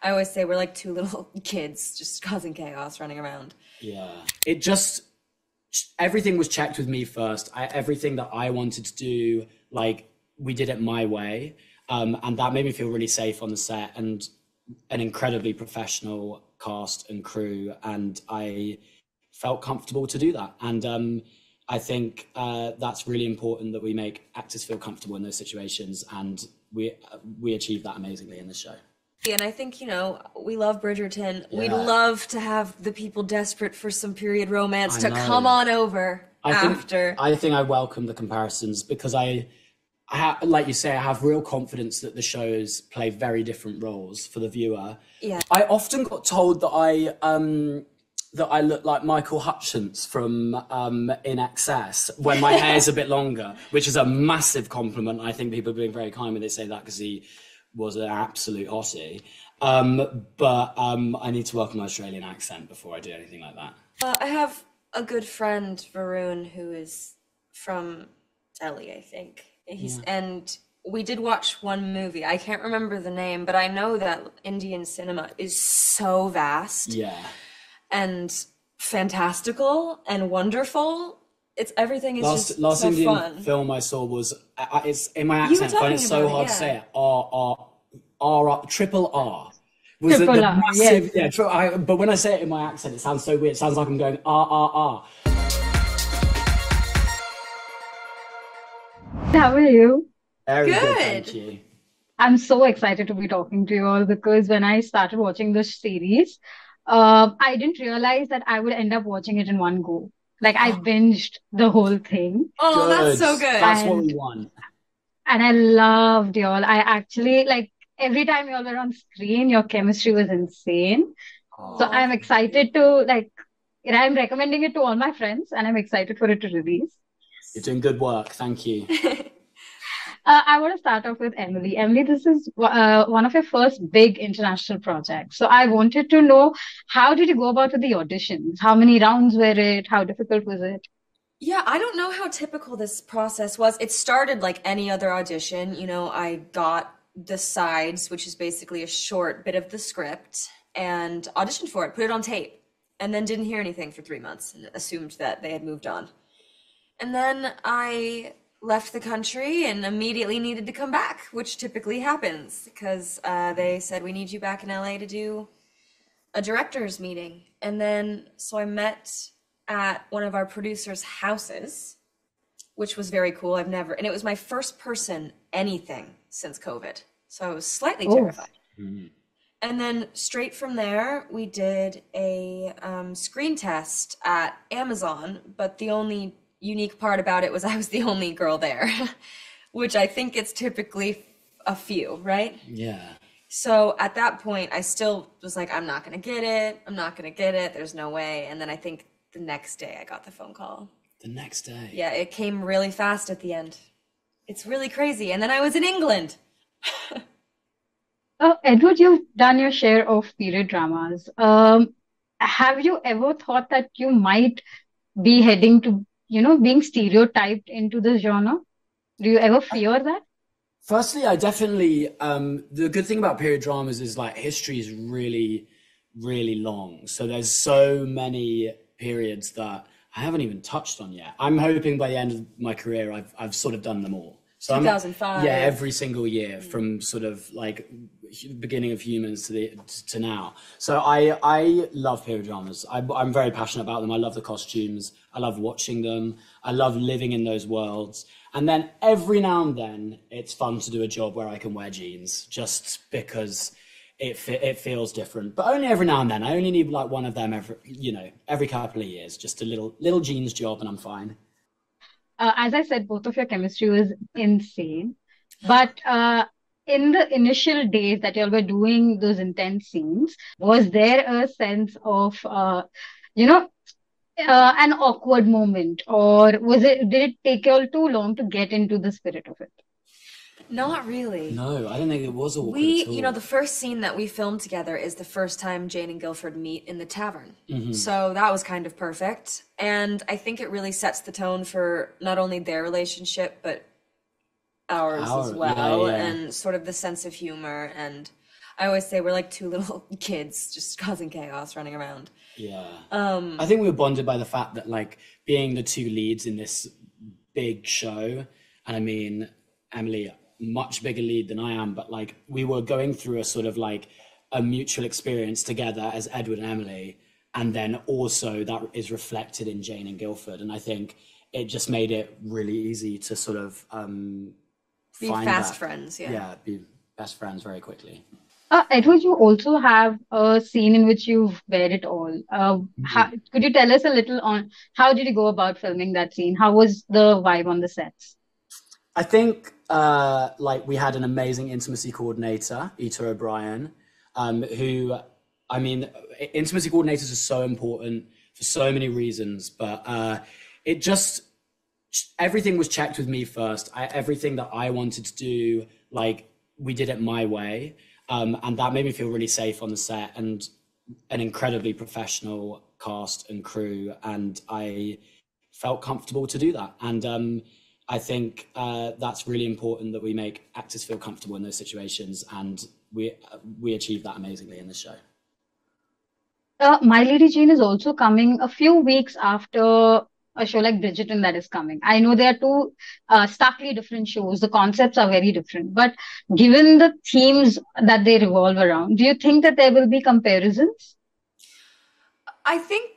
I always say we're like two little kids just causing chaos running around. Yeah. It just, everything was checked with me first. Everything that I wanted to do, like, we did it my way. And that made me feel really safe on the set, and an incredibly professional cast and crew. And I felt comfortable to do that. And I think that's really important, that we make actors feel comfortable in those situations. And we achieved that amazingly in the show. And I think, we love Bridgerton. We'd Yeah. love to have the people desperate for some period romance I to know. come on over after. I think I welcome the comparisons, because like you say, I have real confidence that the shows play very different roles for the viewer. Yeah. I often got told that I look like Michael Hutchence from In Excess when my hair's a bit longer, which is a massive compliment. I think people are being very kind when they say that, because he was an absolute hottie. But I need to work on my Australian accent before I do anything like that. I have a good friend, Varun, who is from Delhi, I think. And we did watch one movie. I can't remember the name, but I know that Indian cinema is so vast. Yeah. And fantastical and wonderful. Everything is just last so Indian fun. film I saw was it's in my accent, but it's so hard to say it. Triple R. Was Triple the R, massive? yes. Yeah. But when I say it in my accent, it sounds so weird. It sounds like I'm going R. How are you? Very good, Good. thank you. I'm so excited to be talking to you all because when I started watching this series, I didn't realize that I would end up watching it in one go. Like I binged the whole thing, Oh, that's Good. so good. That's what we and want. and I loved y'all. I actually like every time y'all were on screen, your chemistry was insane. So Oh, I'm excited to I'm recommending it to all my friends, and I'm excited for it to release. you're doing good work. Thank you. I want to start off with Emily. Emily, this is one of your first big international projects. So I wanted to know, how did you go about with the auditions? How many rounds were it? How difficult was it? Yeah, I don't know how typical this process was. It started like any other audition. I got the sides, which is basically a short bit of the script, and auditioned for it, put it on tape, and then didn't hear anything for 3 months and assumed that they had moved on. And then I left the country and immediately needed to come back, which typically happens because they said, we need you back in LA to do a director's meeting. And then, so I met at one of our producers' houses, which was very cool. And it was my first person anything since COVID. So I was slightly Oh, terrified. And then straight from there, we did a screen test at Amazon, but the only unique part about it was I was the only girl there, which I think it's typically a few, right? Yeah. So at that point, I still was like, I'm not going to get it. I'm not going to get it. There's no way. And then I think the next day I got the phone call. The next day. Yeah, it came really fast at the end. It's really crazy. And then I was in England. Edward, you've done your share of period dramas. Have you ever thought that you might be heading to, being stereotyped into this genre? Do you ever fear that? Firstly, I definitely the good thing about period dramas is like history is really, really long. So there's so many periods that I haven't even touched on yet. I'm hoping by the end of my career, I've sort of done them all. So 2005. yeah, every single year from sort of like beginning of humans to now. So I love period dramas. I'm very passionate about them. I love the costumes. I love watching them. I love living in those worlds. And then every now and then, it's fun to do a job where I can wear jeans, just because it feels different. But only every now and then. I only need like one of them every couple of years, just a little jeans job, and I'm fine. As I said, both of your chemistry was insane. But in the initial days that y'all were doing those intense scenes, was there a sense of, you know, an awkward moment, or did it take y'all too long to get into the spirit of it? Not really. No, I don't think it was awkward We, at all. the first scene that we filmed together is the first time Jane and Guilford meet in the tavern. So that was kind of perfect. And I think it really sets the tone for not only their relationship, but ours as Yeah, well, yeah. and sort of the sense of humor. And I always say we're like two little kids just causing chaos running around. Yeah. Um, I think we were bonded by the fact that like being the two leads in this big show, and I mean, Emily, much bigger lead than I am, but like we were going through a sort of like a mutual experience together as Edward and Emily, and then also that is reflected in Jane and Guildford, and I think it just made it really easy to sort of be find fast that, friends, yeah. yeah, be best friends very quickly. Edward, you also have a scene in which you've wear it all. Could you tell us a little on how did you go about filming that scene? How was the vibe on the sets? I think like we had an amazing intimacy coordinator, Ita O'Brien, who, I mean, intimacy coordinators are so important for so many reasons, but it just, everything was checked with me first. Everything that I wanted to do, like we did it my way. And that made me feel really safe on the set, and an incredibly professional cast and crew. And I felt comfortable to do that. And I think that's really important, that we make actors feel comfortable in those situations. And we achieved that amazingly in the show. My Lady Jane is also coming a few weeks after a show like Bridgerton that is coming. I know they are two starkly different shows. The concepts are very different, but given the themes that they revolve around, do you think that there will be comparisons? I think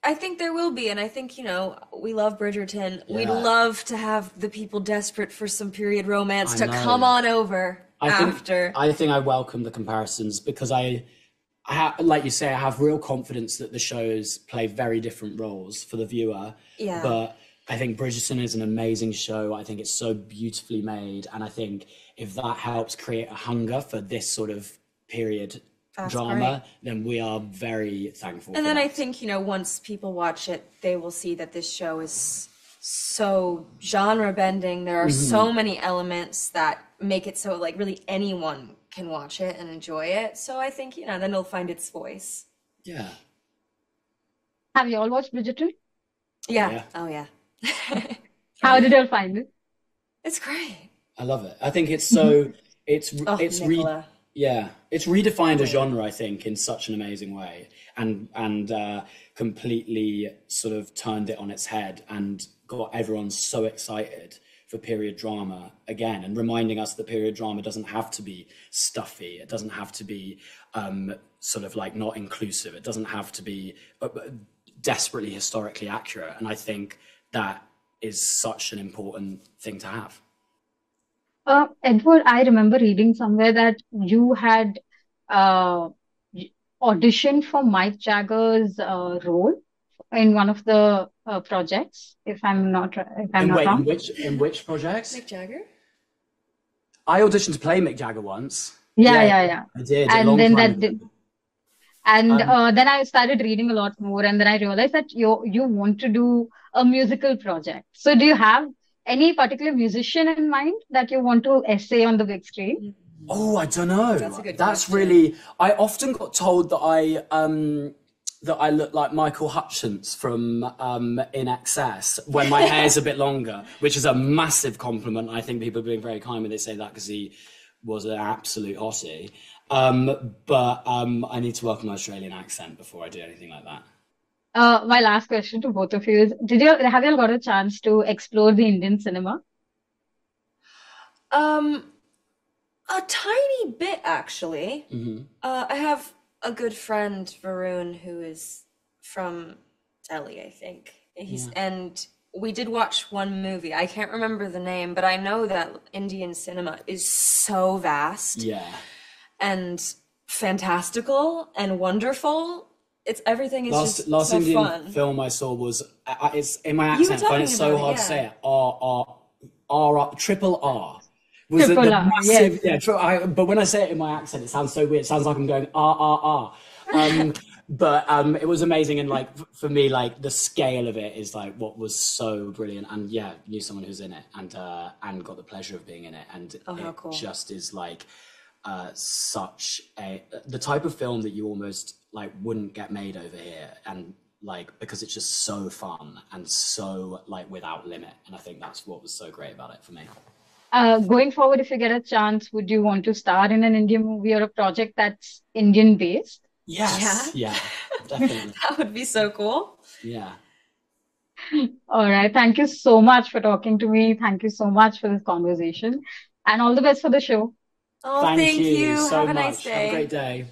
I think there will be, and I think, we love Bridgerton. We'd Yeah, love to have the people desperate for some period romance I to come know. on over I think after. I think I welcome the comparisons because like you say, I have real confidence that the shows play very different roles for the viewer. Yeah, But I think Bridgerton is an amazing show. I think it's so beautifully made, and I think if that helps create a hunger for this sort of period that's great. drama, then we are very thankful And for then I that. think, once people watch it, they will see that this show is so genre bending. There are so many elements that make it so like really anyone can watch it and enjoy it. So I think, then it'll find its voice. Yeah, Have you all watched Bridgerton? Yeah. yeah, Oh yeah. oh How did yeah. you all find it? It's great. I love it. I think it's so it's Oh, it's re Nicola. yeah, it's redefined a Queen. genre, I think, in such an amazing way, and completely sort of turned it on its head and got everyone so excited for period drama again, and reminding us that period drama doesn't have to be stuffy. It doesn't have to be sort of like not inclusive. It doesn't have to be desperately historically accurate. And I think that is such an important thing to have. Edward, I remember reading somewhere that you had uh, auditioned for Mike Jagger's role in one of the projects, if I'm And not wait, wrong. in which projects? Mick Jagger? I auditioned to play Mick Jagger once. Yeah, Yeah, yeah, yeah. I did a And long then time that ago. did, and Um, then I started reading a lot more, and then I realized that you want to do a musical project. So do you have any particular musician in mind that you want to essay on the big screen? oh, I don't That's a know. good That's question. really. I often got told that I look like Michael Hutchence from In Excess when my hair's a bit longer, which is a massive compliment. I think people are being very kind when they say that because he was an absolute hottie. But I need to work on my Australian accent before I do anything like that. My last question to both of you is, have you all got a chance to explore the Indian cinema? Um, a tiny bit actually. Hmm. I have a good friend, Varun, who is from Delhi, I think. Yeah. And we did watch one movie. I can't remember the name, but I know that Indian cinema is so vast Yeah. and fantastical and wonderful. Everything is just Last so Indian fun. film I saw was it's in my You were accent. I find it talking so about it, hard to yeah. say it. Triple R was Triple the R, yes. massive but when I say it in my accent, it sounds so weird. It sounds like I'm going R. But it was amazing, and like for me, like the scale of it is like what was so brilliant. And yeah, knew someone who's in it, and got the pleasure of being in it, and Oh, how it cool. just is like such a the type of film that you almost like wouldn't get made over here, and like because it's just so fun and so like without limit, and I think that's what was so great about it for me. Going forward, if you get a chance, would you want to star in an Indian movie or a project that's Indian based? Yes, Yeah, yeah, definitely. that would be so cool. Yeah. All right. Thank you so much for talking to me. Thank you so much for this conversation, and all the best for the show. Oh, Thank thank you you. so Have a nice much. Have a great day. day.